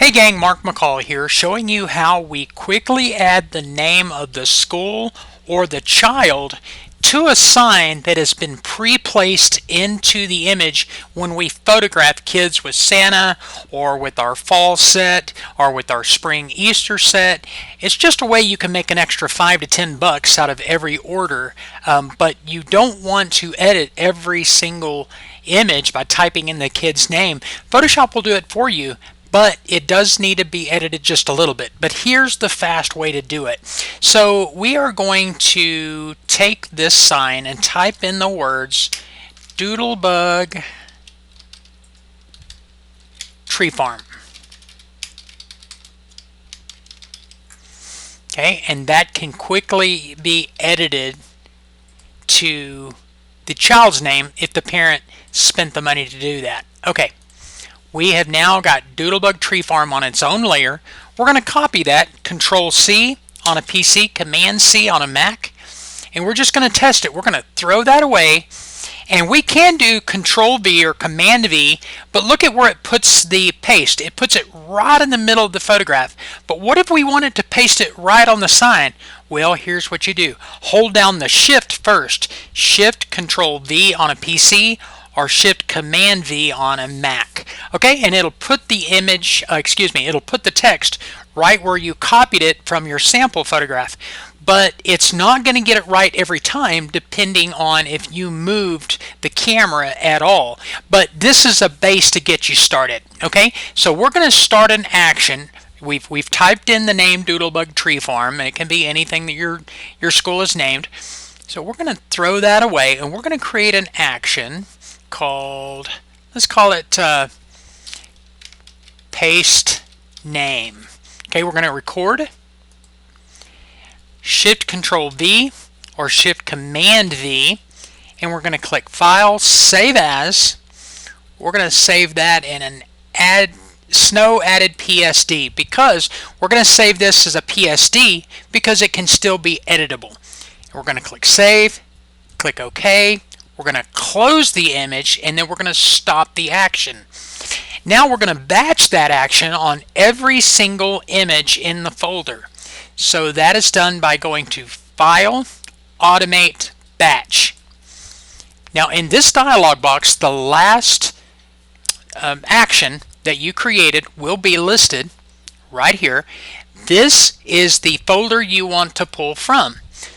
Hey gang, Mark McCall here, showing you how we quickly add the name of the school or the child to a sign that has been pre-placed into the image when we photograph kids with Santa or with our fall set or with our spring Easter set. It's just a way you can make an extra $5 to $10 out of every order, but you don't want to edit every single image by typing in the kid's name. Photoshop will do it for you, but it does need to be edited just a little bit. But here's the fast way to do it. So we are going to take this sign and type in the words Doodlebug Tree Farm. Okay, and that can quickly be edited to the child's name if the parent spent the money to do that. Okay. We have now got Doodlebug Tree Farm on its own layer. We're going to copy that, Control C on a PC, Command C on a Mac, and we're just going to test it. We're going to throw that away, and we can do Control V or Command V, but look at where it puts the paste. It puts it right in the middle of the photograph. But what if we wanted to paste it right on the sign? Well, here's what you do. Hold down the Shift first. Shift Control V on a PC, or Shift Command V on a Mac. Okay, and it'll put the image, it'll put the text right where you copied it from your sample photograph. But it's not going to get it right every time depending on if you moved the camera at all. But this is a base to get you started. Okay, so we're going to start an action. We've typed in the name Doodlebug Tree Farm, and it can be anything that your school is named. So we're going to throw that away, and we're going to create an action called, let's call it paste name. Okay, we're going to record, Shift Control V or Shift Command V, and we're going to click File, Save As. We're going to save that in an Snow Added PSD, because we're going to save this as a PSD because it can still be editable. And we're going to click Save, click OK. We're going to close the image, and then we're going to stop the action. Now we're going to batch that action on every single image in the folder. So that is done by going to File, Automate, Batch. Now in this dialog box, the last action that you created will be listed right here. This is the folder you want to pull from.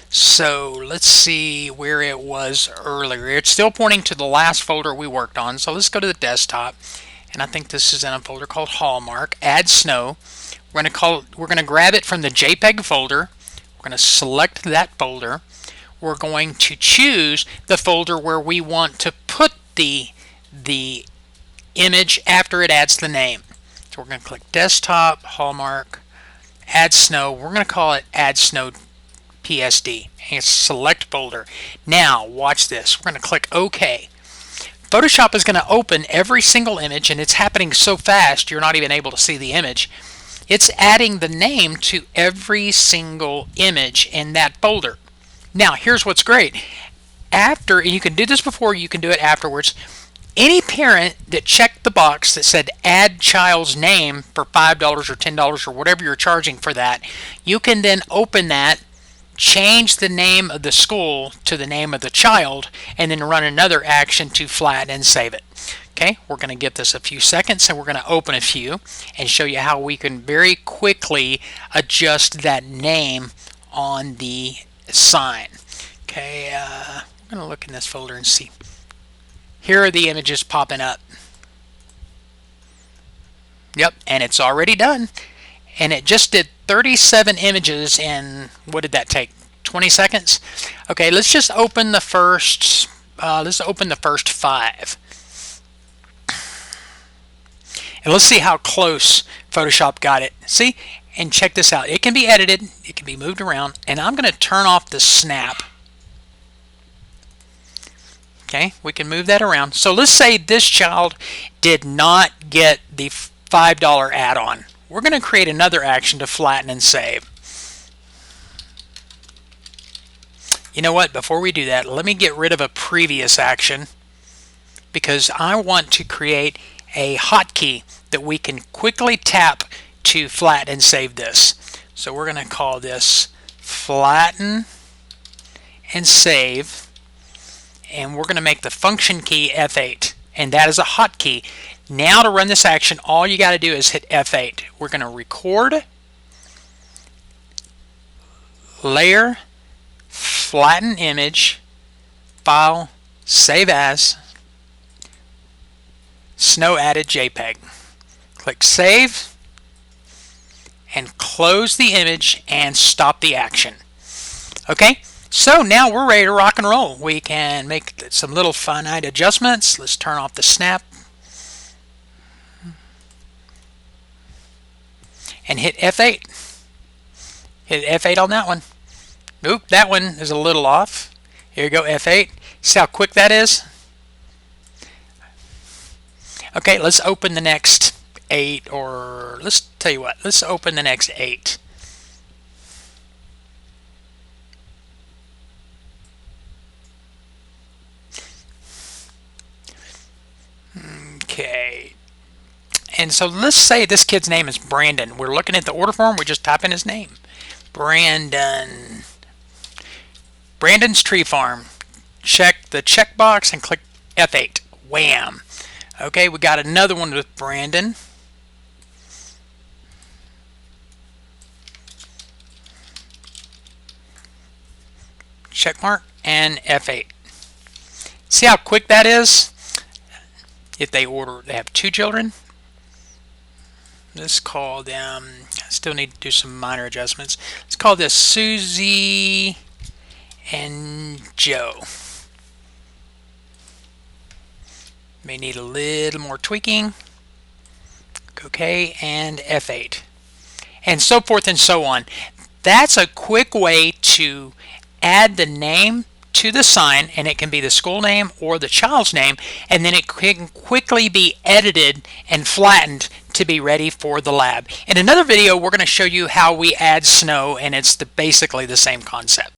So let's see where it was earlier. It's still pointing to the last folder we worked on. So let's go to the desktop, and I think this is in a folder called Hallmark. Add Snow. We're going to grab it from the JPEG folder. We're going to select that folder. We're going to choose the folder where we want to put the image after it adds the name. So we're going to click Desktop, Hallmark, Add Snow. We're going to call it Add Snow PSD, and select folder. Now watch this. We're going to click OK. Photoshop is going to open every single image, and it's happening so fast you're not even able to see the image. It's adding the name to every single image in that folder. Now here's what's great. After, and you can do this before, you can do it afterwards, any parent that checked the box that said add child's name for $5 or $10 or whatever you're charging for that, you can then open that, change the name of the school to the name of the child, and then run another action to flatten and save it. Okay, we're going to give this a few seconds, and we're going to open a few and show you how we can very quickly adjust that name on the sign. Okay, we're going to look in this folder and see. Here are the images popping up. Yep, and it's already done. And it just did 37 images in, what did that take? 20 seconds? Okay, let's just open the first, let's open the first 5. And let's see how close Photoshop got it. See? And check this out. It can be edited, it can be moved around, and I'm going to turn off the snap. Okay, we can move that around. So let's say this child did not get the $5 add-on. We're going to create another action to flatten and save. You know what? Before we do that, let me get rid of a previous action because I want to create a hotkey that we can quickly tap to flatten and save this. So we're going to call this flatten and save, and we're going to make the function key F8, and that is a hotkey. Now to run this action, all you got to do is hit F8. We're going to record, layer, flatten image, file, save as, snow added JPEG. Click save and close the image and stop the action. Okay, so now we're ready to rock and roll. We can make some little finite adjustments. Let's turn off the snap and hit F8. Hit F8 on that one. Oop, that one is a little off. Here you go, F8. See how quick that is? Okay, let's open the next 8, or let's tell you what, let's open the next 8. Okay, and so let's say this kid's name is Brandon. We're looking at the order form, we just type in his name. Brandon. Brandon's Tree Farm. Check the checkbox and click F8. Wham! Okay, we got another one with Brandon. Check mark and F8. See how quick that is? If they have 2 children. Let's call them, I still need to do some minor adjustments. Let's call this Susie and Joe. May need a little more tweaking. Okay, and F8. And so forth and so on. That's a quick way to add the name to the sign, and it can be the school name or the child's name, and then it can quickly be edited and flattened to be ready for the lab. In another video, we're going to show you how we add snow, and it's basically the same concept.